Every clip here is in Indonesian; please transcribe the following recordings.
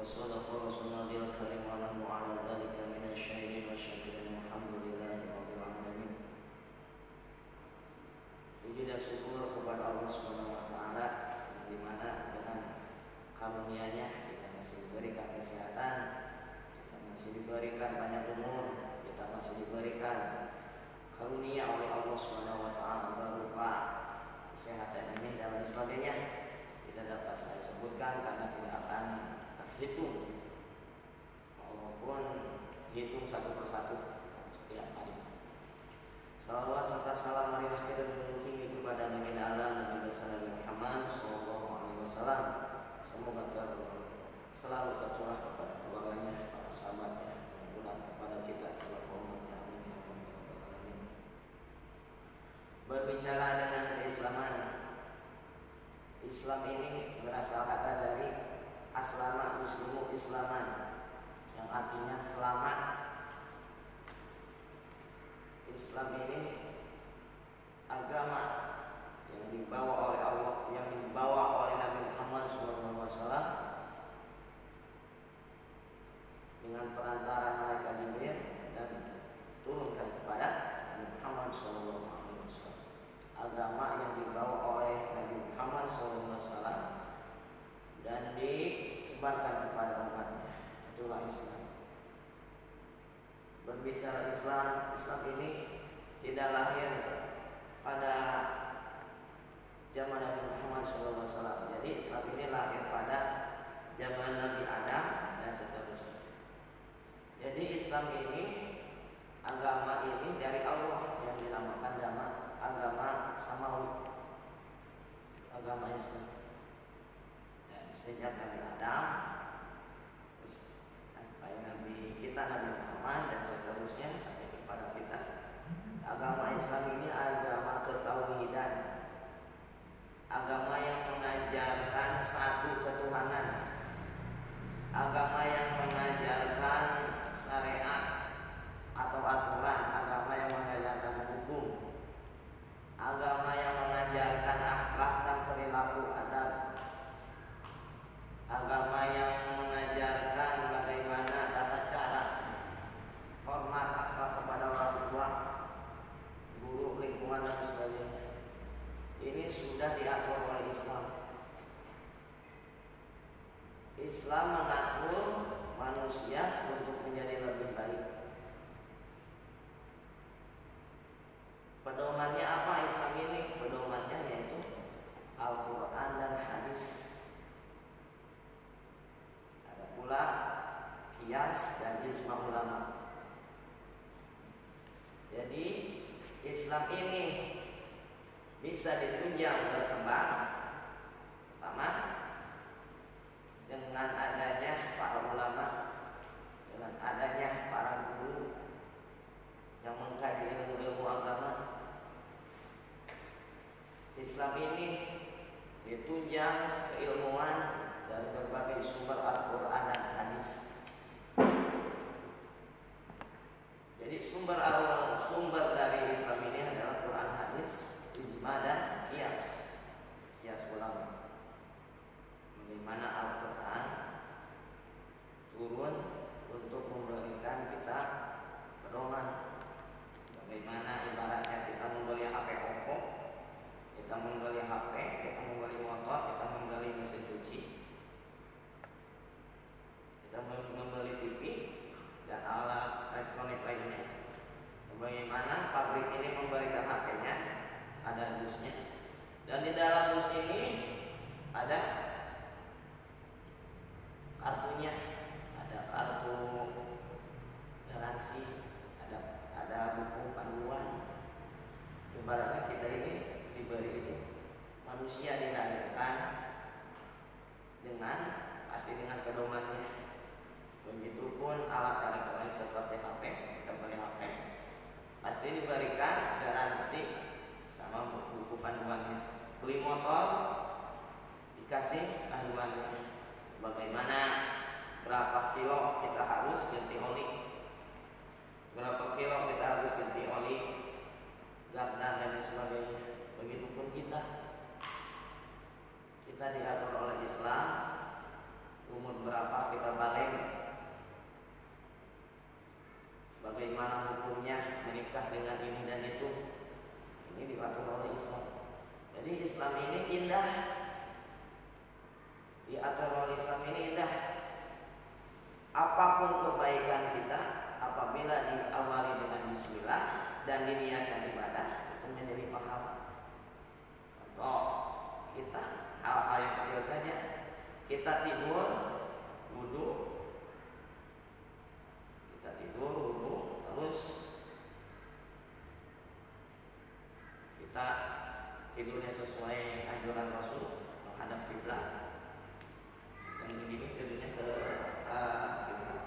وصدق رسولنا الكريم ونحن على ذلك من الشاهدين والشاكرين والحمد لله رب العالمين. Puji dan syukur kepada Allah Subhanahu wa taala yang dimana dengan karunia-Nya kita masih diberikan kesehatan, kita masih diberikan banyak umur, kita masih diberikan karunia oleh Allah Subhanahu wa taala berupa kesehatan ini dan lain sebagainya. Tidak dapat saya sebutkan karena tidak akan terhitung walaupun hitung satu persatu setiap hari. Salawat serta salam marilah kita menunjukkan kepada baginda Allah Nabi besar Muhammad sallallahu alaihi wasallam. Semoga selalu tercurah kepada keluarganya, para sahabatnya, mudah-mudahan kepada kita selaku umatnya. Amin ya rabbal alamin. Berbicara dengan keislaman, Islam ini berasal kata dari aslama muslimu islaman, yang artinya selamat. Islam ini agama yang dibawa oleh Allah, yang dibawa oleh Nabi Muhammad SAW dengan perantara malaikat Jibril dan turunkan kepada Nabi Muhammad SAW. Agama yang dibawa oleh Nabi Muhammad SAW dan disebarkan kepada umatnya, itulah Islam. Berbicara Islam, Islam ini tidak lahir pada zaman Nabi Muhammad SAW. Jadi Islam ini lahir pada zaman Nabi Adam dan seterusnya. Jadi Islam ini, agama ini dari Allah yang dinamakan agama samawi, agama Islam. Dan sejak Nabi Adam sampai Nabi kita Nabi Muhammad dan seterusnya sampai kepada kita, agama Islam ini agama ketauhidan, agama yang mengajarkan satu ketuhanan, agama yang mengajarkan syariat atau aturan, agama yang mengajarkan hukum, agama yang mengajarkan akhlak dan perilaku adab, agama yang mengajarkan bagaimana tata cara hormat akhlak kepada orang tua, guru, lingkungan dan sebagainya. Ini sudah diatur oleh Islam. Islam mengatur manusia untuk menjadi lebih baik. Pedomannya apa Islam ini? Pedomannya yaitu Al-Quran dan hadis. Ada pula qiyas dan ijma' ulama. Jadi Islam ini bisa ditunjang berkembang pertama dengan adanya para ulama, dengan adanya para guru yang mengkaji ilmu-ilmu agama. Islam ini ditunjang keilmuan dari berbagai sumber Al-Quran dan hadis. Jadi sumber dari Islam ini adalah Quran, hadis, ijma dan qiyas ulama. Bagaimana Al-Quran turun untuk memberikan kita pedoman. Bagaimana ibaratnya kita membeli HP Oppo, kita membeli HP, kita membeli motor, kita membeli mesin cuci, kita membeli TV dan alat elektronik lainnya. Bagaimana pabrik ini memberikan HP-nya, ada dusnya, dan di dalam dus ini ada kartunya, ada kartu garansi, ada buku panduan. Ibaratnya kita ini diberi itu, manusia dilahirkan dengan pasti dengan pedomannya. Begitupun alat elektronik seperti HP, kita beli HP, pasti diberikan garansi sama buku panduannya. Beli motor dikasih panduannya. Bagaimana berapa kilo kita harus ganti oli, berapa kilo kita harus ganti oli, gardan dan sebagainya. Begitupun kita diatur oleh Islam umur berapa kita balik, bagaimana hukumnya menikah dengan ini dan itu, ini diatur oleh Islam. Jadi Islam ini indah, diatur oleh Islam ini indah. Apapun kebaikan kita, apabila diawali dengan bismillah dan diniatkan ibadah, itu menjadi pahala. Contoh, kita hal-hal yang kecil saja, kita tidur, wudu, terus kita tidurnya sesuai anjuran Rasul, menghadap kiblat, dan begini tidurnya ke kiblat,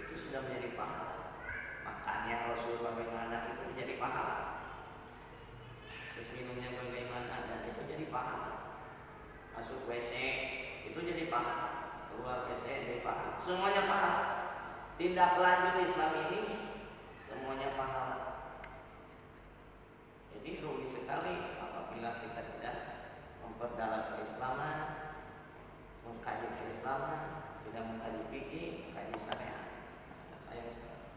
itu sudah menjadi pahala. Makannya Rasul bagaimana, itu menjadi pahala. Terus minumnya bagaimana, dan itu jadi pahala. Masuk WC itu jadi pahala, keluar WC jadi pahala, semuanya pahala. Tindak lanjut Islam ini semuanya pahala. Jadi rugi sekali apabila kita tidak memperdalam keislaman, mengkaji keislaman, tidak mengkaji fikih, mengkaji syariat. Sangat sayang sekali.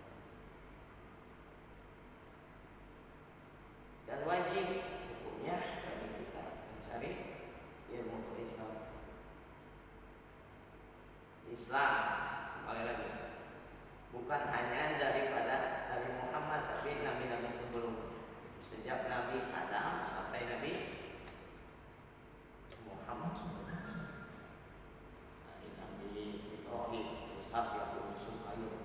Dan wajib hukumnya bagi kita mencari ilmu keislaman. Islam, kembali lagi, bukan hanya daripada Nabi Muhammad, tapi nabi-nabi sebelumnya. Sejak Nabi Adam sampai Nabi Muhammad SAW, dari Nabi Ibrahim, Ishak, Yakub, Yusuf, Ayub,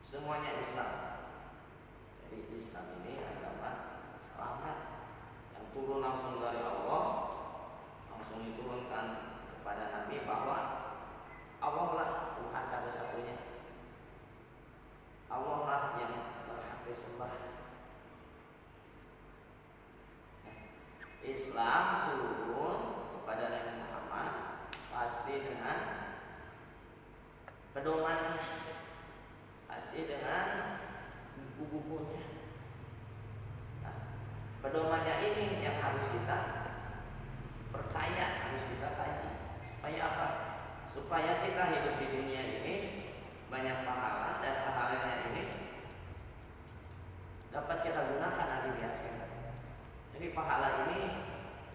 semuanya Islam. Jadi Islam ini agama selamat yang turun langsung dari Allah, langsung diturunkan kepada Nabi bahwa Allah lah Tuhan satu-satunya, Allah lah yang berhak disembah. Islam turun kepada Nabi Muhammad pasti dengan pedomannya, pasti dengan buku-bukunya. Nah, pedomannya ini yang harus kita percaya, harus kita kaji. Supaya apa? Supaya kita hidup di dunia ini banyak pahala, dan pahalanya ini dapat kita gunakan nanti di akhirat. Jadi pahala ini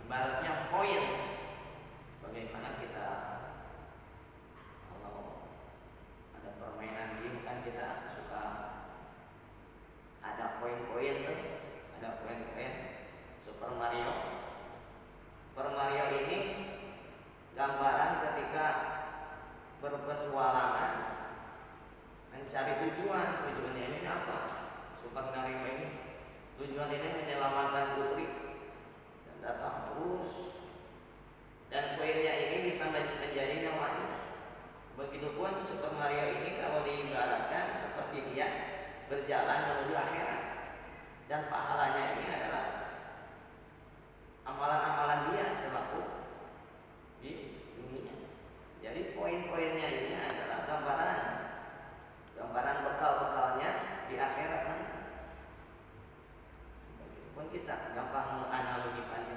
ibaratnya poin. Bagaimana kita kalau ada permainan game kan kita suka ada poin-poin tuh, ada poin-poin. Super Mario. Super Mario ini gambaran ketika berpetualangan mencari tujuan. Tujuannya ini apa? Super Mario ini tujuan ini menyelamatkan putri dan datang terus, dan poinnya ini bisa menjadi nyawanya. Begitupun Super Mario ini kalau diibaratkan seperti dia berjalan menuju akhirat, dan pahalanya ini adalah amalan-amalan dia selaku di dunia. Jadi poin-poinnya ini adalah gambaran bekal-bekalnya di akhirat nanti. Begitupun kita gampang menganalogikannya.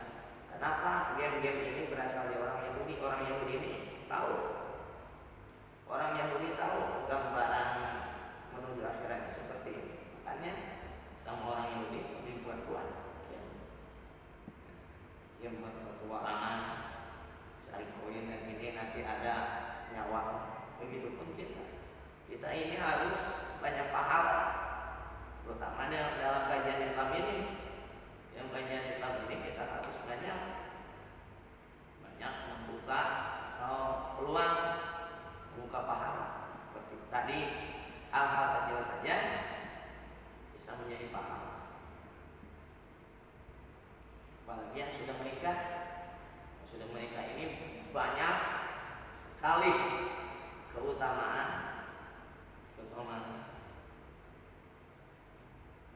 Kenapa game-game ini berasal dari orang Yahudi? Orang Yahudi ini tahu. Orang Yahudi tahu gambaran menuju akhiratnya seperti ini. Makanya sama orang Yahudi itu dibuat-buat yang berpetualangan, cari koin dan ini nanti ada nyawa. Begitupun kita ini harus banyak pahala, terutama dalam kajian Islam ini. Yang kajian Islam ini kita harus banyak membuka atau peluang membuka pahala. Seperti tadi, hal-hal kecil saja bisa menjadi pahala. Apalagi yang sudah menikah. Yang sudah menikah ini banyak sekali keutamaan.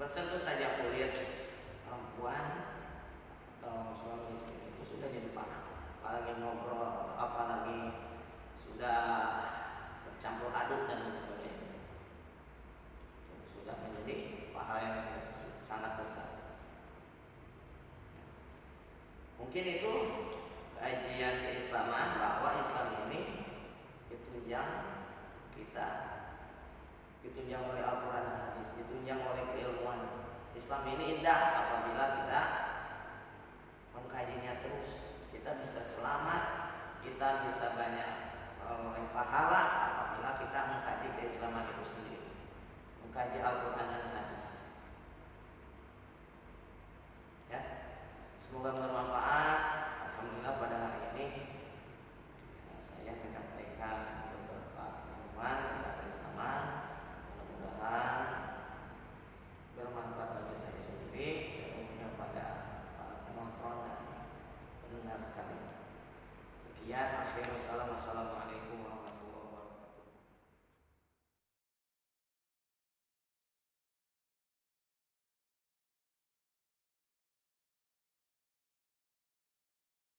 Bersentuh saja kulit perempuan atau suami istri itu sudah jadi pahala. Apalagi ngobrol atau apalagi sudah bercampur aduk dan lain sebagainya, itu sudah menjadi pahala yang sangat besar. Mungkin itu kajian keislaman bahwa Islam ini ditunjang kita, ditunjang oleh Al-Quran dan hadis, ditunjang oleh keilmuan. Islam ini indah apabila kita mengkajinya terus. Kita bisa selamat, kita bisa banyak oleh pahala apabila kita mengkaji keislaman itu sendiri, mengkaji Al-Quran dan hadis. Ya, semoga